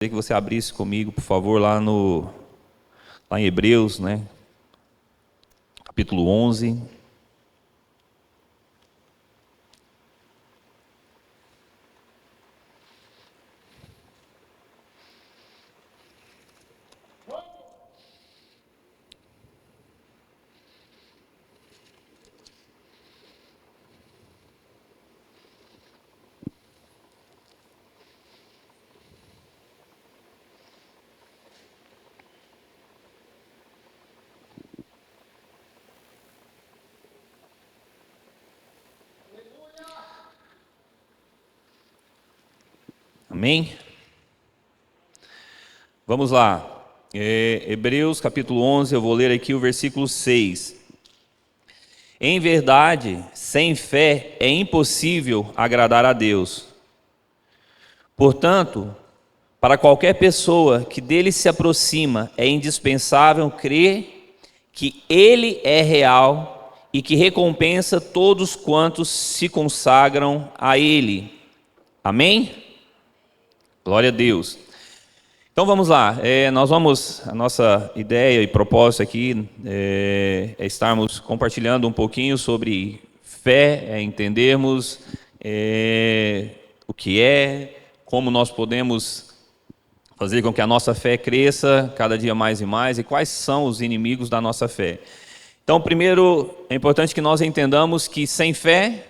Que você abrisse comigo, por favor, lá em Hebreus, né? Capítulo 11. Amém? Vamos lá. Hebreus capítulo 11, eu vou ler aqui o versículo 6. Em verdade, sem fé é impossível agradar a Deus. Portanto, para qualquer pessoa que dele se aproxima, é indispensável crer que ele é real e que recompensa todos quantos se consagram a ele. Amém? Glória a Deus. Então vamos lá, a nossa ideia e propósito aqui é estarmos compartilhando um pouquinho sobre fé, entendermos o que é, como nós podemos fazer com que a nossa fé cresça cada dia mais e mais, e quais são os inimigos da nossa fé. Então, primeiro, é importante que nós entendamos que sem fé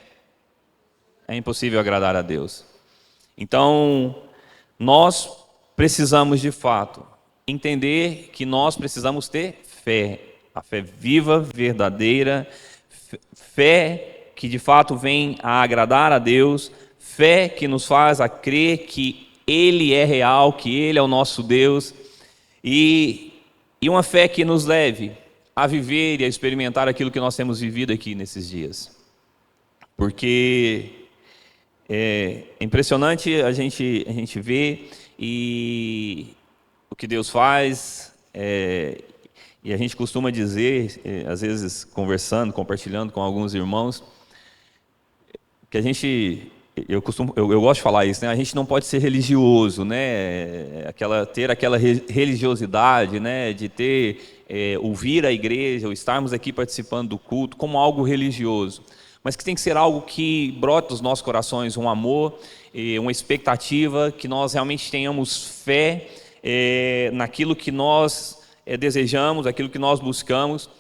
é impossível agradar a Deus. Então, nós precisamos de fato entender que nós precisamos ter fé, a fé viva, verdadeira, fé que de fato vem a agradar a Deus, fé que nos faz a crer que Ele é real, que Ele é o nosso Deus, e uma fé que nos leve a viver e a experimentar aquilo que nós temos vivido aqui nesses dias. Porque é impressionante a gente ver e o que Deus faz, e a gente costuma dizer, às vezes conversando, compartilhando com alguns irmãos, que eu gosto de falar isso, né? A gente não pode ser religioso, né? Ter aquela religiosidade, né? De ouvir a igreja, ou estarmos aqui participando do culto como algo religioso, mas que tem que ser algo que brote dos nossos corações um amor, uma expectativa, que nós realmente tenhamos fé naquilo que nós desejamos, aquilo que nós buscamos.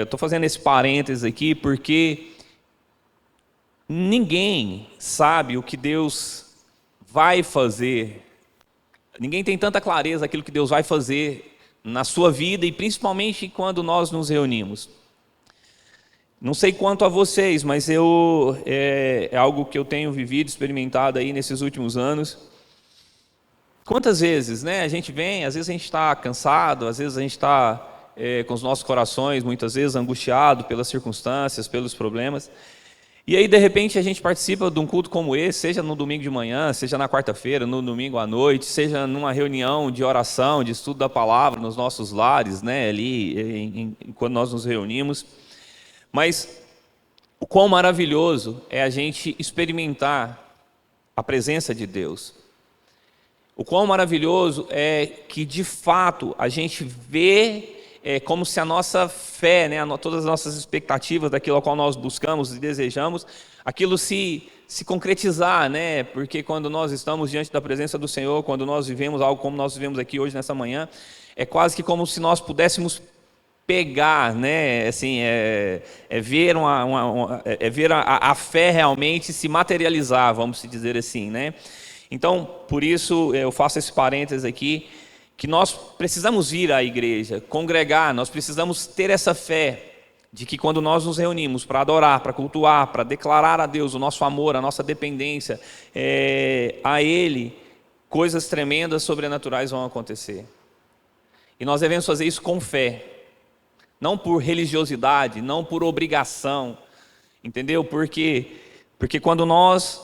Estou fazendo esse parênteses aqui porque ninguém sabe o que Deus vai fazer, ninguém tem tanta clareza daquilo que Deus vai fazer na sua vida e principalmente quando nós nos reunimos. Não sei quanto a vocês, mas é algo que eu tenho vivido, experimentado aí nesses últimos anos. Quantas vezes, né? A gente vem, às vezes a gente está cansado, às vezes a gente está com os nossos corações, muitas vezes angustiado pelas circunstâncias, pelos problemas. E aí, de repente, a gente participa de um culto como esse, seja no domingo de manhã, seja na quarta-feira, no domingo à noite, seja numa reunião de oração, de estudo da palavra, nos nossos lares, né? Ali, quando nós nos reunimos. Mas o quão maravilhoso é a gente experimentar a presença de Deus. O quão maravilhoso é que, de fato, a gente vê como se a nossa fé, né, todas as nossas expectativas daquilo ao qual nós buscamos e desejamos, aquilo se concretizar, né? Porque quando nós estamos diante da presença do Senhor, quando nós vivemos algo como nós vivemos aqui hoje, nessa manhã, é quase que como se nós pudéssemos pegar, né? Assim, ver ver a fé realmente se materializar, vamos dizer assim, né? Então, por isso eu faço esse parênteses aqui, que nós precisamos vir à igreja, congregar, nós precisamos ter essa fé de que quando nós nos reunimos para adorar, para cultuar, para declarar a Deus o nosso amor, a nossa dependência a Ele, coisas tremendas, sobrenaturais vão acontecer. E nós devemos fazer isso com fé. Não por religiosidade, não por obrigação, entendeu? Porque quando nós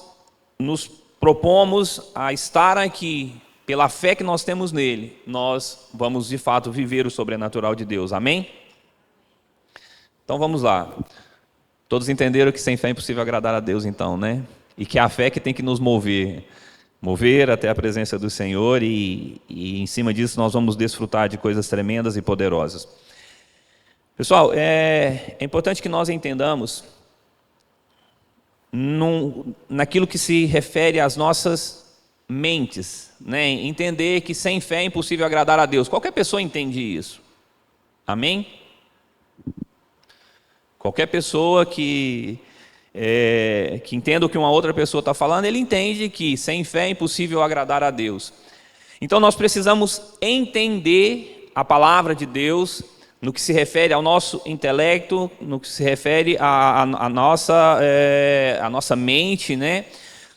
nos propomos a estar aqui, pela fé que nós temos nele, nós vamos de fato viver o sobrenatural de Deus, amém? Então vamos lá. Todos entenderam que sem fé é impossível agradar a Deus então, né? E que é a fé que tem que nos mover. mover até a presença do Senhor e em cima disso nós vamos desfrutar de coisas tremendas e poderosas. Pessoal, é importante que nós entendamos naquilo que se refere às nossas mentes, né? Entender que sem fé é impossível agradar a Deus. Qualquer pessoa entende isso. Amém? Qualquer pessoa que entenda o que uma outra pessoa está falando, ele entende que sem fé é impossível agradar a Deus. Então nós precisamos entender a palavra de Deus no que se refere ao nosso intelecto, no que se refere à nossa mente, né?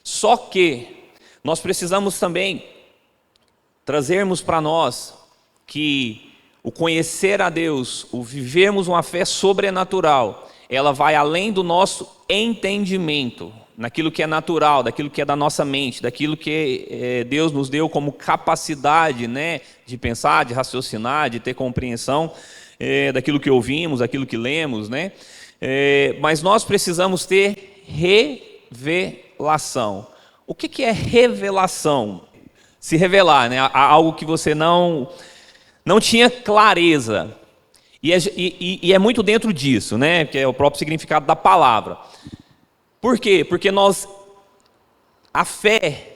Só que nós precisamos também trazermos para nós que o conhecer a Deus, o vivermos uma fé sobrenatural, ela vai além do nosso entendimento, naquilo que é natural, daquilo que é da nossa mente, daquilo que Deus nos deu como capacidade, né, de pensar, de raciocinar, de ter compreensão daquilo que ouvimos, daquilo que lemos, né? Mas nós precisamos ter revelação. O que é revelação? Se revelar, né? Algo que você não tinha clareza. E é muito dentro disso, né? Que é o próprio significado da palavra. Por quê? Porque a fé,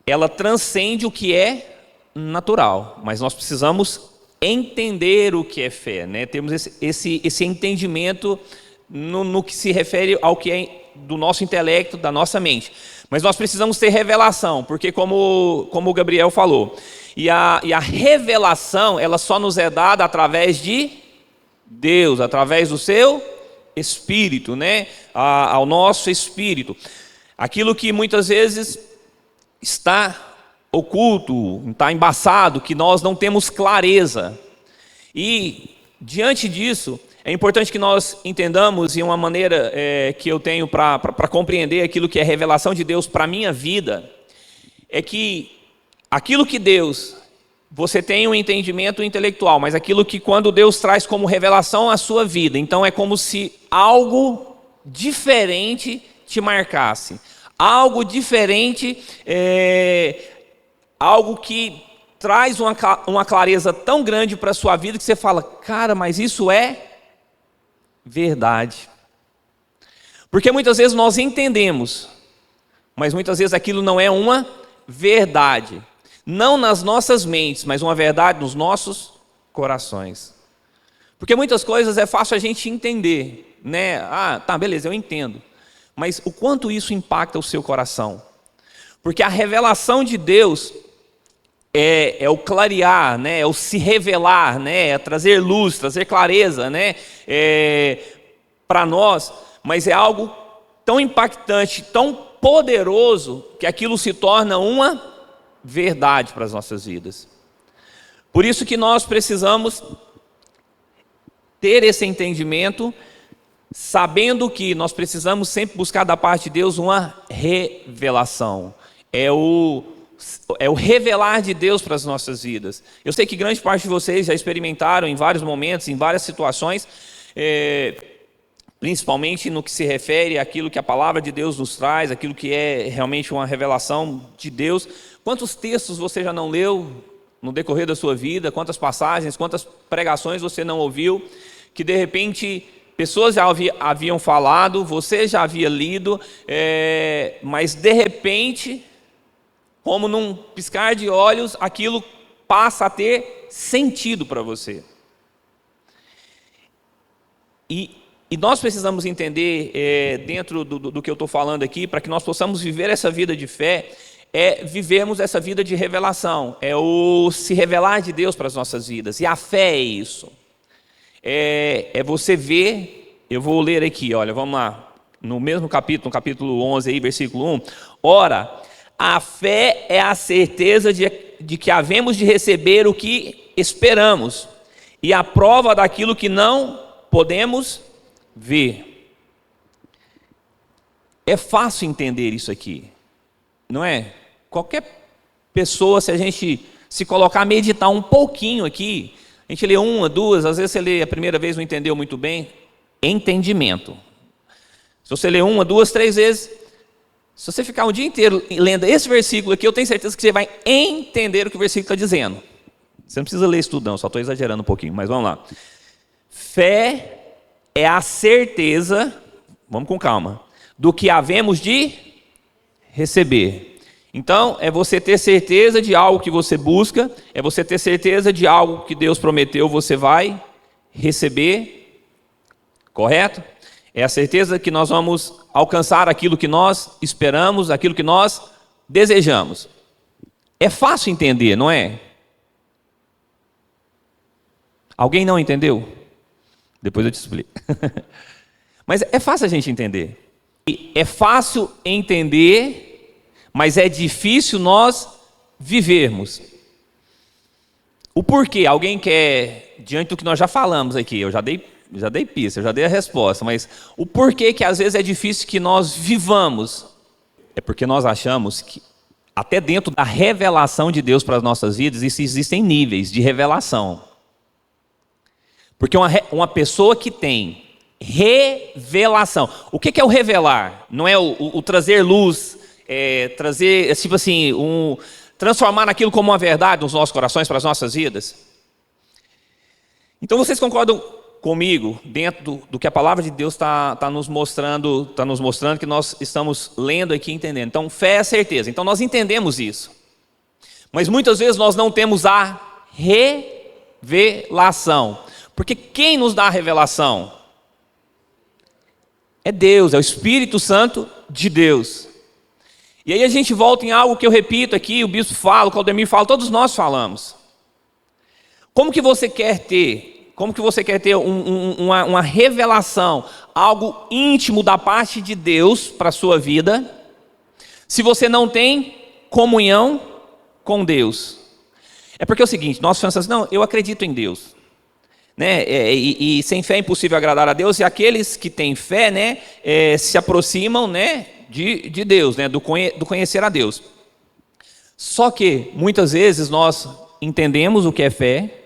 ela transcende o que é natural, mas nós precisamos entender o que é fé, né? Temos esse entendimento no que se refere ao que é do nosso intelecto, da nossa mente. Mas nós precisamos ter revelação, porque como o Gabriel falou, e a revelação, ela só nos é dada através de Deus, através do seu Espírito, né? Ao nosso Espírito. Aquilo que muitas vezes está oculto, está embaçado, que nós não temos clareza. E, diante disso, é importante que nós entendamos, e uma maneira que eu tenho para compreender aquilo que é revelação de Deus para a minha vida, é que aquilo que Deus, você tem um entendimento intelectual, mas aquilo que quando Deus traz como revelação à sua vida, então é como se algo diferente te marcasse. Algo diferente, algo que traz uma clareza tão grande para a sua vida que você fala, cara, mas isso é verdade. Porque muitas vezes nós entendemos, mas muitas vezes aquilo não é uma verdade. Não nas nossas mentes, mas uma verdade nos nossos corações. Porque muitas coisas é fácil a gente entender, né? Ah, tá, beleza, eu entendo. Mas o quanto isso impacta o seu coração? Porque a revelação de Deus é o clarear, né? É o se revelar, né? É trazer luz, trazer clareza, né? Para nós, mas é algo tão impactante, tão poderoso, que aquilo se torna uma verdade para as nossas vidas. Por isso que nós precisamos ter esse entendimento, sabendo que nós precisamos sempre buscar da parte de Deus uma revelação. É o revelar de Deus para as nossas vidas. Eu sei que grande parte de vocês já experimentaram em vários momentos, em várias situações, principalmente no que se refere àquilo que a palavra de Deus nos traz, aquilo que é realmente uma revelação de Deus. Quantos textos você já não leu no decorrer da sua vida? Quantas passagens, quantas pregações você não ouviu, que de repente pessoas já haviam falado, você já havia lido, mas de repente, como num piscar de olhos, aquilo passa a ter sentido para você. E nós precisamos entender, dentro do que eu estou falando aqui, para que nós possamos viver essa vida de fé, vivermos essa vida de revelação, o se revelar de Deus para as nossas vidas. E a fé é isso. É você ver, eu vou ler aqui, olha, vamos lá, no mesmo capítulo, no capítulo 11, aí, versículo 1. Ora, a fé é a certeza de que havemos de receber o que esperamos, e a prova daquilo que não podemos ver. É fácil entender isso aqui, não é? Qualquer pessoa, se a gente se colocar a meditar um pouquinho aqui, a gente lê uma, duas, às vezes você lê a primeira vez não entendeu muito bem, entendimento. Se você lê uma, duas, três vezes, Se você ficar um dia inteiro lendo esse versículo aqui, eu tenho certeza que você vai entender o que o versículo está dizendo. Você não precisa ler isso tudo não, só estou exagerando um pouquinho, mas vamos lá. Fé é a certeza, vamos com calma, do que havemos de receber. Então, é você ter certeza de algo que você busca, é você ter certeza de algo que Deus prometeu, você vai receber, correto? É a certeza que nós vamos alcançar aquilo que nós esperamos, aquilo que nós desejamos. É fácil entender, não é? Alguém não entendeu? Depois eu te explico. Mas é fácil a gente entender. É fácil entender, mas é difícil nós vivermos. O porquê? Alguém quer, diante do que nós já falamos aqui, eu já dei pista, eu já dei a resposta, mas o porquê que às vezes é difícil que nós vivamos? É porque nós achamos que, até dentro da revelação de Deus para as nossas vidas, existem níveis de revelação. Porque uma pessoa que tem revelação, o que é o revelar? Não é o trazer luz, trazer, tipo assim, transformar aquilo como uma verdade nos nossos corações, para as nossas vidas? Então vocês concordam comigo, dentro do que a palavra de Deus está nos mostrando, que nós estamos lendo aqui e entendendo. Então, fé é certeza. Então, nós entendemos isso. Mas muitas vezes nós não temos a revelação. Porque quem nos dá a revelação? É Deus, é o Espírito Santo de Deus. E aí a gente volta em algo que eu repito aqui, o bispo fala, o Claudemir fala, todos nós falamos. Como que você quer ter uma revelação, algo íntimo da parte de Deus para a sua vida, se você não tem comunhão com Deus? É porque é o seguinte, nós pensamos assim, não, eu acredito em Deus, né? E sem fé é impossível agradar a Deus, e aqueles que têm fé, né, se aproximam, né, de Deus, né, do conhecer a Deus. Só que muitas vezes nós entendemos o que é fé,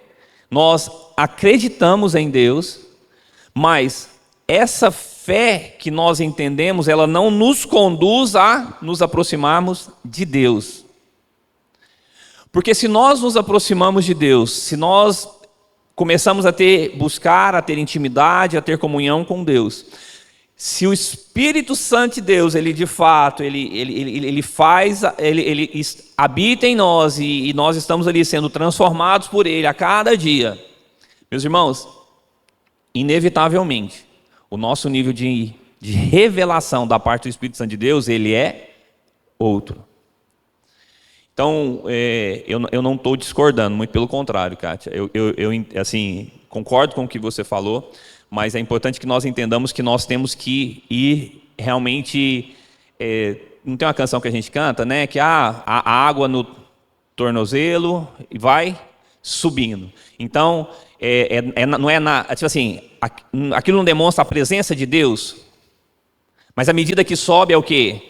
nós acreditamos em Deus, mas essa fé que nós entendemos, ela não nos conduz a nos aproximarmos de Deus. Porque se nós nos aproximamos de Deus, se nós começamos a buscar, a ter intimidade, a ter comunhão com Deus, se o Espírito Santo de Deus, ele de fato, ele habita em nós e nós estamos ali sendo transformados por ele a cada dia, meus irmãos, inevitavelmente, o nosso nível de revelação da parte do Espírito Santo de Deus, ele é outro. Então, eu não estou discordando, muito pelo contrário, Kátia. Eu assim, concordo com o que você falou, mas é importante que nós entendamos que nós temos que ir realmente... não tem uma canção que a gente canta, né? Que a água no tornozelo e vai subindo. Então, não é tipo assim, aquilo não demonstra a presença de Deus, mas à medida que sobe é o quê?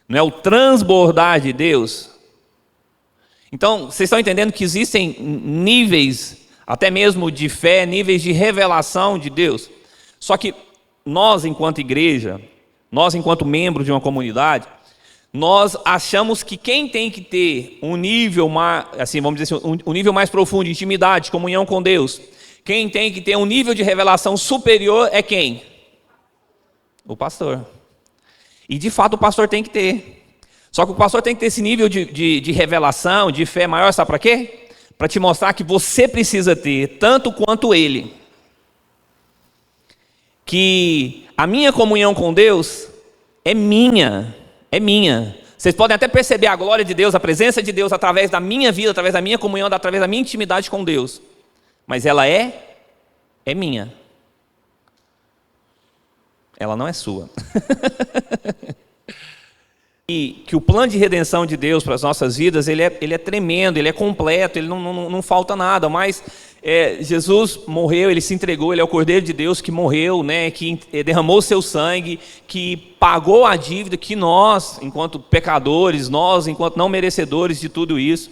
Não é o transbordar de Deus? Então, vocês estão entendendo que existem níveis, até mesmo de fé, níveis de revelação de Deus. Só que nós, enquanto igreja, nós, enquanto membros de uma comunidade, nós achamos que quem tem que ter um nível mais, assim, vamos dizer assim, um nível mais profundo de intimidade, de comunhão com Deus, quem tem que ter um nível de revelação superior é quem? O pastor. E de fato o pastor tem que ter. Só que o pastor tem que ter esse nível de revelação, de fé maior, sabe para quê? Para te mostrar que você precisa ter, tanto quanto ele. Que a minha comunhão com Deus é minha. É minha. Vocês podem até perceber a glória de Deus, a presença de Deus através da minha vida, através da minha comunhão, através da minha intimidade com Deus. Mas ela é minha. Ela não é sua. E que o plano de redenção de Deus para as nossas vidas, ele é tremendo, ele é completo, ele não falta nada, mas Jesus morreu, ele se entregou, ele é o Cordeiro de Deus que morreu, né, que derramou seu sangue, que pagou a dívida que nós, enquanto pecadores, nós, enquanto não merecedores de tudo isso.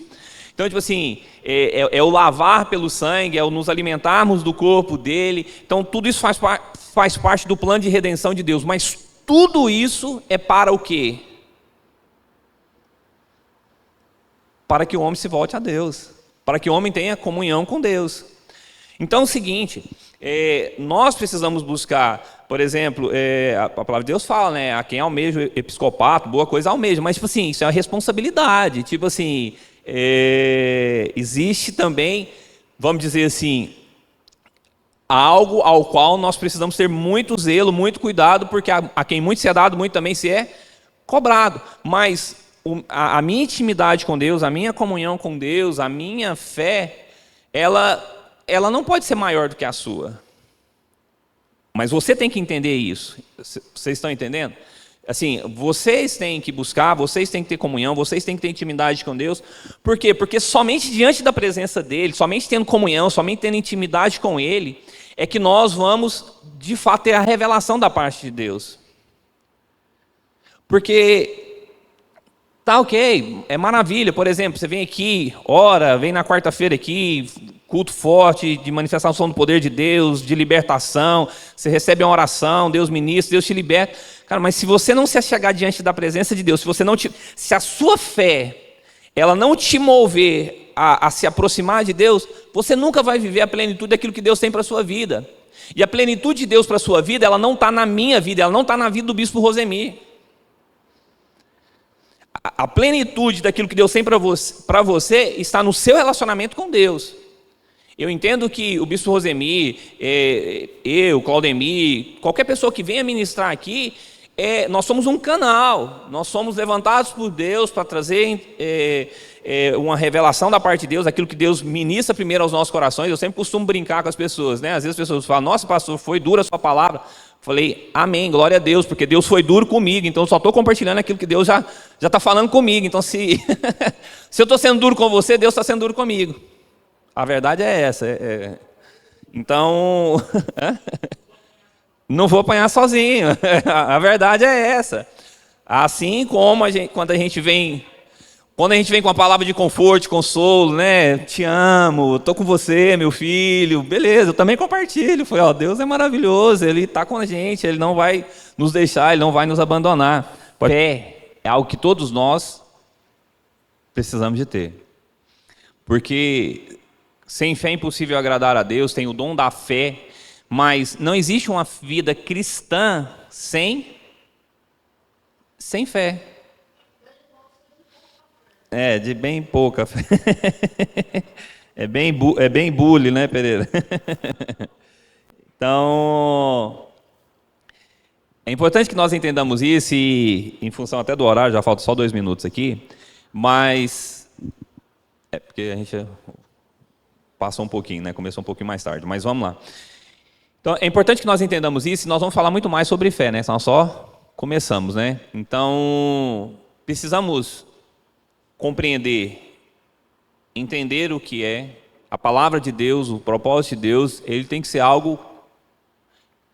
Então, tipo assim, é o lavar pelo sangue, é o nos alimentarmos do corpo dele. Então, tudo isso faz parte do plano de redenção de Deus, mas tudo isso é para o quê? Para que o homem se volte a Deus, para que o homem tenha comunhão com Deus. Então é o seguinte, nós precisamos buscar, por exemplo, a palavra de Deus fala, né, a quem almeja o episcopato, boa coisa almeja, mas tipo assim, isso é uma responsabilidade, tipo assim, existe também, vamos dizer assim, algo ao qual nós precisamos ter muito zelo, muito cuidado, porque a quem muito se é dado, muito também se é cobrado. Mas a minha intimidade com Deus, a minha comunhão com Deus, a minha fé, ela não pode ser maior do que a sua. Mas você tem que entender isso. Vocês estão entendendo? Assim, vocês têm que buscar, vocês têm que ter comunhão, vocês têm que ter intimidade com Deus. Por quê? Porque somente diante da presença dEle, somente tendo comunhão, somente tendo intimidade com Ele, é que nós vamos, de fato, ter a revelação da parte de Deus. Porque, tá ok, é maravilha. Por exemplo, você vem aqui, ora, vem na quarta-feira aqui, culto forte, de manifestação do poder de Deus, de libertação, você recebe uma oração, Deus ministra, Deus te liberta. Cara, mas se você não se achegar diante da presença de Deus, se a sua fé, ela não te mover a se aproximar de Deus, você nunca vai viver a plenitude daquilo que Deus tem para a sua vida. E a plenitude de Deus para a sua vida, ela não está na minha vida, ela não está na vida do bispo Rosemir. A plenitude daquilo que Deus tem para você está no seu relacionamento com Deus. Eu entendo que o bispo Rosemir, eu, Claudemir, qualquer pessoa que venha ministrar aqui, nós somos um canal, nós somos levantados por Deus para trazer uma revelação da parte de Deus, aquilo que Deus ministra primeiro aos nossos corações. Eu sempre costumo brincar com as pessoas, né? Às vezes as pessoas falam, nossa pastor, foi dura a sua palavra. Falei, amém, glória a Deus, porque Deus foi duro comigo, então eu só estou compartilhando aquilo que Deus já está falando comigo. Então se eu estou sendo duro com você, Deus está sendo duro comigo. A verdade é essa. Então, não vou apanhar sozinho. A verdade é essa. Assim como quando a gente vem com a palavra de conforto, consolo, né? Te amo, estou com você, meu filho. Beleza, eu também compartilho. Falei, Deus é maravilhoso, Ele está com a gente, Ele não vai nos deixar, Ele não vai nos abandonar. Fé é algo que todos nós precisamos de ter. Porque sem fé é impossível agradar a Deus, tem o dom da fé, mas não existe uma vida cristã sem fé. De bem pouca fé. É bem bully, né, Pereira? Então, é importante que nós entendamos isso e, em função até do horário, já falta só 2 minutos aqui, mas porque a gente passou um pouquinho, né? Começou um pouquinho mais tarde, mas vamos lá. Então, é importante que nós entendamos isso e nós vamos falar muito mais sobre fé, né? Nós só começamos, né? Então, precisamos compreender, entender o que é a palavra de Deus, o propósito de Deus. Ele tem que ser algo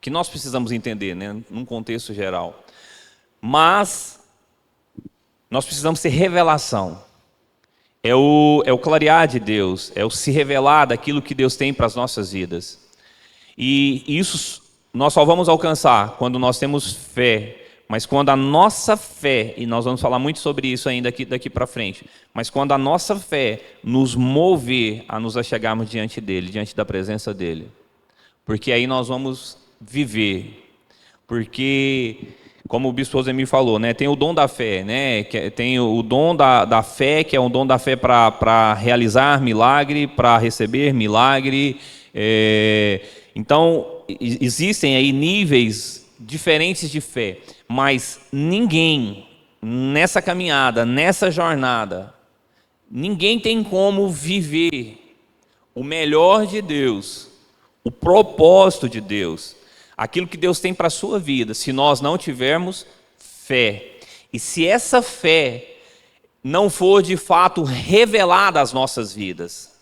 que nós precisamos entender, né? Num contexto geral. Mas nós precisamos ter revelação. É o clarear de Deus, é o se revelar daquilo que Deus tem para as nossas vidas. E isso nós só vamos alcançar quando nós temos fé, mas quando a nossa fé, e nós vamos falar muito sobre isso ainda daqui para frente, mas quando a nossa fé nos mover a nos achegarmos diante dEle, diante da presença dEle, porque aí nós vamos viver, porque, como o bispo Rosemir falou, né, tem o dom da fé, né, tem o dom da fé, que é um dom da fé para realizar milagre, para receber milagre. Então, existem aí níveis diferentes de fé, mas ninguém nessa caminhada, nessa jornada, ninguém tem como viver o melhor de Deus, o propósito de Deus, aquilo que Deus tem para a sua vida, se nós não tivermos fé. E se essa fé não for de fato revelada às nossas vidas,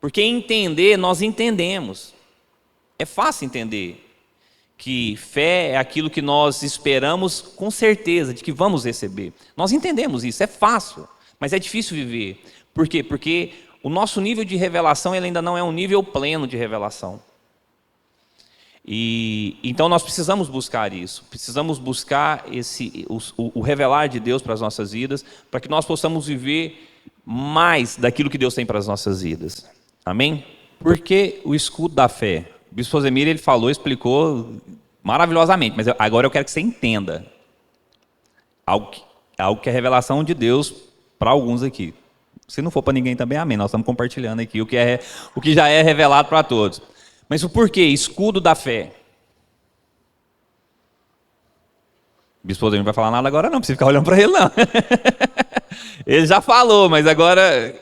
porque entender, nós entendemos, é fácil entender que fé é aquilo que nós esperamos com certeza de que vamos receber. Nós entendemos isso, é fácil, mas é difícil viver. Por quê? Porque o nosso nível de revelação ele ainda não é um nível pleno de revelação. E então nós precisamos buscar isso, precisamos buscar o revelar de Deus para as nossas vidas, para que nós possamos viver mais daquilo que Deus tem para as nossas vidas. Amém? Porque o escudo da fé. O bispo Osemir, ele falou, explicou maravilhosamente, mas agora eu quero que você entenda algo que é revelação de Deus para alguns aqui. Se não for para ninguém também, amém. Nós estamos compartilhando aqui o que já é revelado para todos. Mas o porquê? Escudo da fé. O bispo não vai falar nada agora não, precisa ficar olhando para ele não. Ele já falou, mas agora...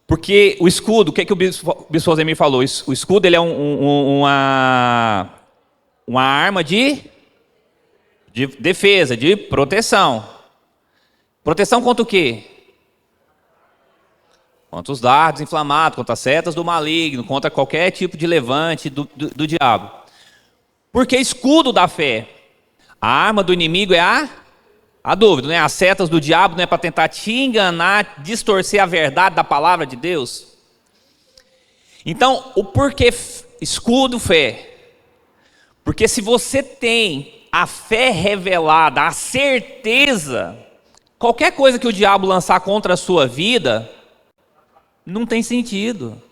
Porque o escudo, o que o bispo Osemir falou? O escudo ele é uma arma de defesa, de proteção. Proteção contra o quê? Contra os dardos inflamados, contra as setas do maligno, contra qualquer tipo de levante do diabo. Porque escudo da fé. A arma do inimigo é a dúvida, né? As setas do diabo não é para tentar te enganar, distorcer a verdade da palavra de Deus. Então, o porquê escudo fé? Porque se você tem a fé revelada, a certeza, qualquer coisa que o diabo lançar contra a sua vida, não tem sentido.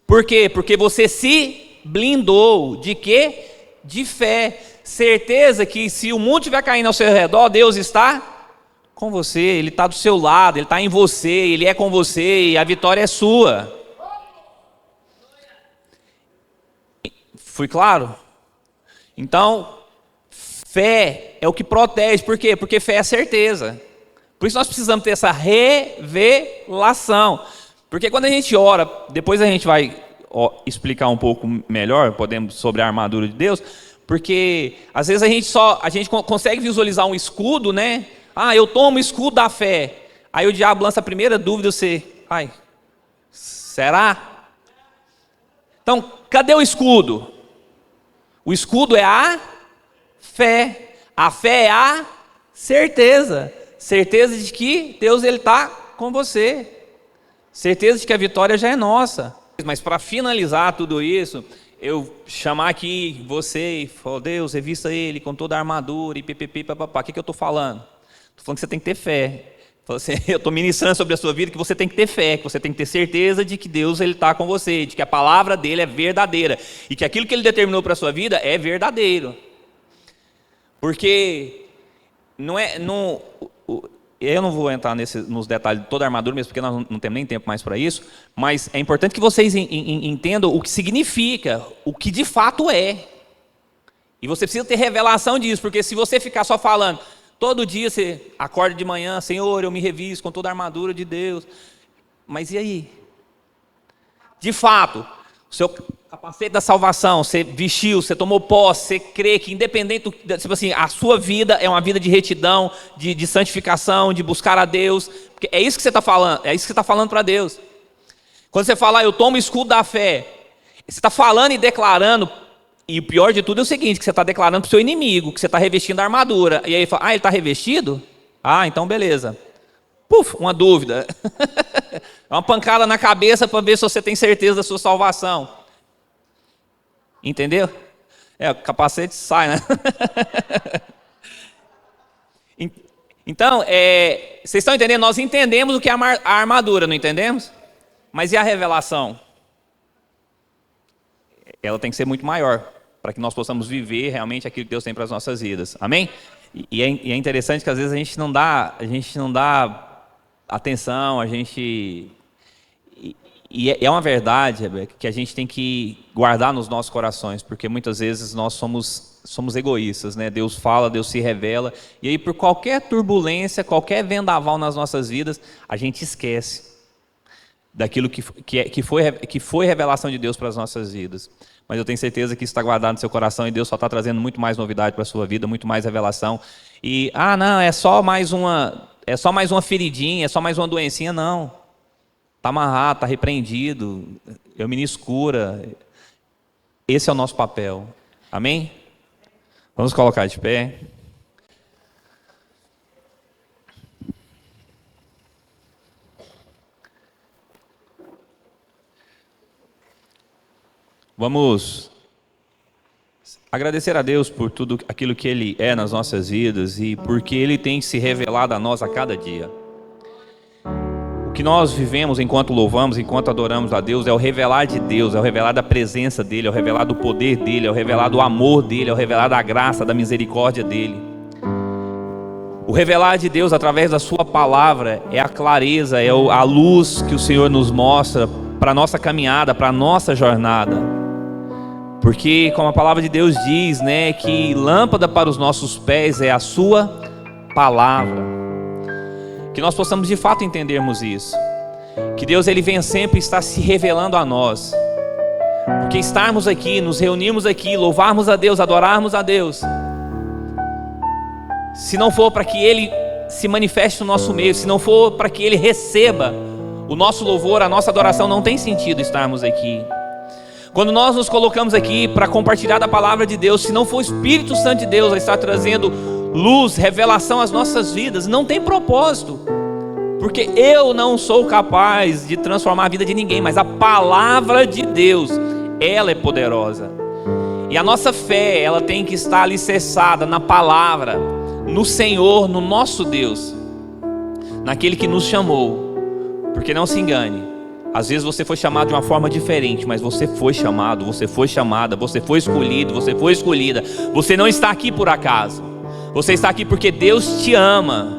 Por quê? Porque você se blindou de quê? De fé. Certeza que se o mundo estiver caindo ao seu redor, Deus está com você, Ele está do seu lado, Ele está em você, Ele é com você e a vitória é sua. Fui claro? Então, fé é o que protege. Por quê? Porque fé é certeza. Por isso nós precisamos ter essa revelação. Porque quando a gente ora, depois a gente vai explicar um pouco melhor, podemos, sobre a armadura de Deus, porque às vezes a gente consegue visualizar um escudo, né? Ah, eu tomo o escudo da fé. Aí o diabo lança a primeira dúvida, você, será? Então, cadê o escudo? O escudo é a fé. A fé é a certeza. Certeza de que Deus está com você. Certeza de que a vitória já é nossa. Mas para finalizar tudo isso, eu chamar aqui você e falar, Deus, revista ele com toda a armadura e pipipi, papapá. O que eu estou falando? Estou falando que você tem que ter fé. Eu estou ministrando sobre a sua vida que você tem que ter fé, que você tem que ter certeza de que Deus está com você, de que a palavra dele é verdadeira e que aquilo que ele determinou para a sua vida é verdadeiro. Porque eu não vou entrar nos detalhes de toda a armadura, mesmo porque nós não temos nem tempo mais para isso, mas é importante que vocês entendam o que significa, o que de fato é. E você precisa ter revelação disso, porque se você ficar só falando, todo dia você acorda de manhã, Senhor, eu me revisto com toda a armadura de Deus. Mas e aí? De fato, o seu capacete da salvação, você vestiu, você tomou posse, você crê que independente, tipo assim, a sua vida é uma vida de retidão, de santificação, de buscar a Deus. Porque é isso que você está falando, é isso que você está falando para Deus. Quando você fala, eu tomo o escudo da fé, você está falando e declarando. E o pior de tudo é o seguinte, que você está declarando para o seu inimigo, que você está revestindo a armadura. E aí ele fala, ele está revestido? Ah, então beleza. Puf, uma dúvida. É uma pancada na cabeça para ver se você tem certeza da sua salvação. Entendeu? O capacete sai, né? Então, vocês estão entendendo? Nós entendemos o que é a armadura, não entendemos? Mas e a revelação? Ela tem que ser muito maior, para que nós possamos viver realmente aquilo que Deus tem para as nossas vidas. Amém? E é interessante que às vezes a gente não dá atenção, e é uma verdade que a gente tem que guardar nos nossos corações, porque muitas vezes nós somos egoístas, né? Deus fala, Deus se revela, e aí por qualquer turbulência, qualquer vendaval nas nossas vidas, a gente esquece daquilo que foi revelação de Deus para as nossas vidas. Mas eu tenho certeza que isso está guardado no seu coração e Deus só está trazendo muito mais novidade para a sua vida, muito mais revelação. E, não, é só mais uma feridinha, é só mais uma doencinha, não. Está amarrado, está repreendido, eu ministro cura. Esse é o nosso papel. Amém? Vamos colocar de pé. Vamos agradecer a Deus por tudo aquilo que Ele é nas nossas vidas e porque Ele tem se revelado a nós a cada dia. O que nós vivemos enquanto louvamos, enquanto adoramos a Deus, é o revelar de Deus, é o revelar da presença dEle, é o revelar do poder dEle, é o revelar do amor dEle, é o revelar da graça, da misericórdia dEle. O revelar de Deus através da sua palavra é a clareza, é a luz que o Senhor nos mostra para a nossa caminhada, para a nossa jornada. Porque, como a palavra de Deus diz, né, que lâmpada para os nossos pés é a sua palavra. Que nós possamos de fato entendermos isso. Que Deus, Ele venha sempre estar se revelando a nós. Porque estarmos aqui, nos reunirmos aqui, louvarmos a Deus, adorarmos a Deus, se não for para que Ele se manifeste no nosso meio, se não for para que Ele receba o nosso louvor, a nossa adoração, não tem sentido estarmos aqui. Quando nós nos colocamos aqui para compartilhar da palavra de Deus, se não for o Espírito Santo de Deus a estar trazendo luz, revelação às nossas vidas, não tem propósito. Porque eu não sou capaz de transformar a vida de ninguém, mas a palavra de Deus, ela é poderosa. E a nossa fé, ela tem que estar alicerçada na palavra, no Senhor, no nosso Deus, naquele que nos chamou. Porque não se engane, às vezes você foi chamado de uma forma diferente, mas você foi chamado, você foi chamada, você foi escolhido, você foi escolhida. Você não está aqui por acaso, você está aqui porque Deus te ama.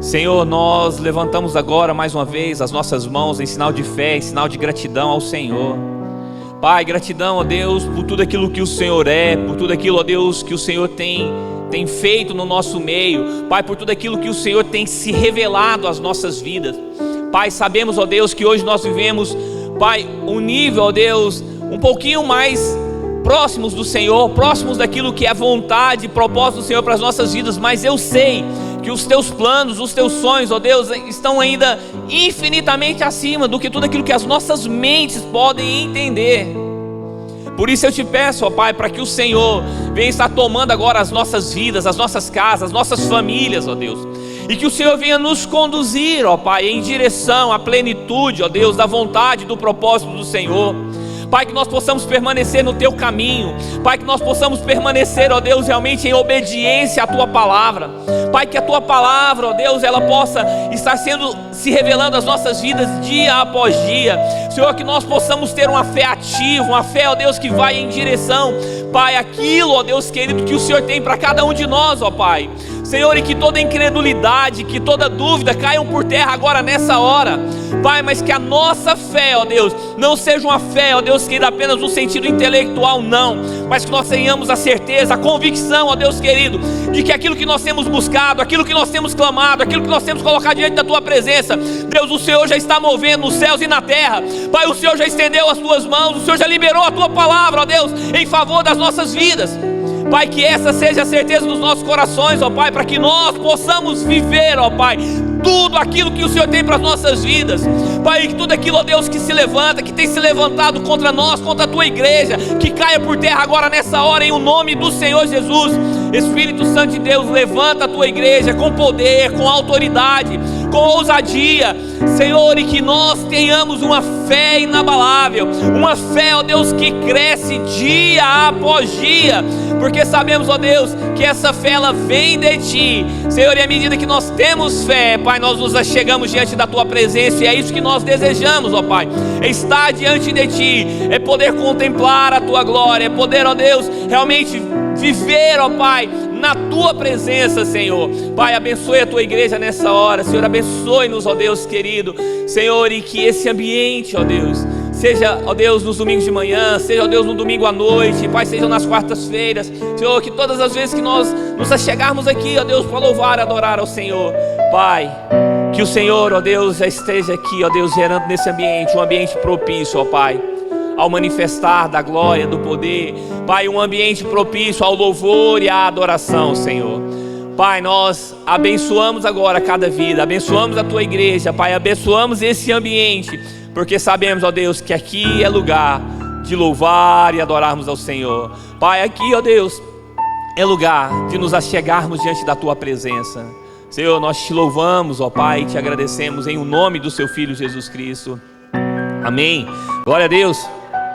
Senhor, nós levantamos agora mais uma vez as nossas mãos em sinal de fé, em sinal de gratidão ao Senhor. Pai, gratidão, ó Deus, por tudo aquilo que o Senhor é, por tudo aquilo, ó Deus, que o Senhor tem feito no nosso meio. Pai, por tudo aquilo que o Senhor tem se revelado às nossas vidas. Pai, sabemos, ó Deus, que hoje nós vivemos, Pai, um nível, ó Deus, um pouquinho mais próximos do Senhor, próximos daquilo que é a vontade e propósito do Senhor para as nossas vidas, mas eu sei que os teus planos, os teus sonhos, ó Deus, estão ainda infinitamente acima do que tudo aquilo que as nossas mentes podem entender. Por isso eu te peço, ó Pai, para que o Senhor venha estar tomando agora as nossas vidas, as nossas casas, as nossas famílias, ó Deus, e que o Senhor venha nos conduzir, ó Pai, em direção à plenitude, ó Deus, da vontade, do propósito do Senhor. Pai, que nós possamos permanecer no Teu caminho. Pai, que nós possamos permanecer, ó Deus, realmente em obediência à Tua palavra. Pai, que a Tua palavra, ó Deus, ela possa estar se revelando às nossas vidas dia após dia. Senhor, que nós possamos ter uma fé ativa, uma fé, ó Deus, que vai em direção, Pai, aquilo, ó Deus querido, que o Senhor tem para cada um de nós, ó Pai. Senhor, e que toda incredulidade, que toda dúvida caiam por terra agora nessa hora, Pai, mas que a nossa fé, ó Deus, não seja uma fé, ó Deus querido, apenas no sentido intelectual, não, mas que nós tenhamos a certeza, a convicção, ó Deus querido, de que aquilo que nós temos buscado, aquilo que nós temos clamado, aquilo que nós temos colocado diante da Tua presença, Deus, o Senhor já está movendo nos céus e na terra. Pai, o Senhor já estendeu as Tuas mãos, o Senhor já liberou a Tua palavra, ó Deus, em favor das nossas vidas. Pai, que essa seja a certeza dos nossos corações, ó Pai, para que nós possamos viver, ó Pai, tudo aquilo que o Senhor tem para as nossas vidas. Pai, que tudo aquilo, ó Deus, que se levanta, que tem se levantado contra nós, contra a Tua igreja, que caia por terra agora nessa hora, em o nome do Senhor Jesus. Espírito Santo de Deus, levanta a Tua igreja com poder, com autoridade, com ousadia, Senhor, e que nós tenhamos uma fé inabalável, uma fé, ó Deus, que cresce dia após dia, porque sabemos, ó Deus, que essa fé, ela vem de Ti, Senhor, e à medida que nós temos fé, Pai, nós nos achegamos diante da Tua presença, e é isso que nós desejamos, ó Pai, é estar diante de Ti, é poder contemplar a Tua glória, é poder, ó Deus, realmente viver, ó Pai, na Tua presença, Senhor. Pai, abençoe a Tua igreja nessa hora, Senhor, abençoe-nos, ó Deus querido, Senhor, e que esse ambiente, ó Deus, seja, ó Deus, nos domingos de manhã, seja, ó Deus, no domingo à noite, Pai, seja nas quartas-feiras, Senhor, que todas as vezes que nós nos achegarmos aqui, ó Deus, para louvar e adorar ao Senhor, Pai, que o Senhor, ó Deus, já esteja aqui, ó Deus, gerando nesse ambiente, um ambiente propício, ó Pai, ao manifestar da glória, do poder, Pai, um ambiente propício ao louvor e à adoração, Senhor. Pai, nós abençoamos agora cada vida, abençoamos a Tua igreja, Pai, abençoamos esse ambiente, porque sabemos, ó Deus, que aqui é lugar de louvar e adorarmos ao Senhor. Pai, aqui, ó Deus, é lugar de nos achegarmos diante da Tua presença. Senhor, nós Te louvamos, ó Pai, e Te agradecemos em o nome do Seu Filho Jesus Cristo. Amém. Glória a Deus.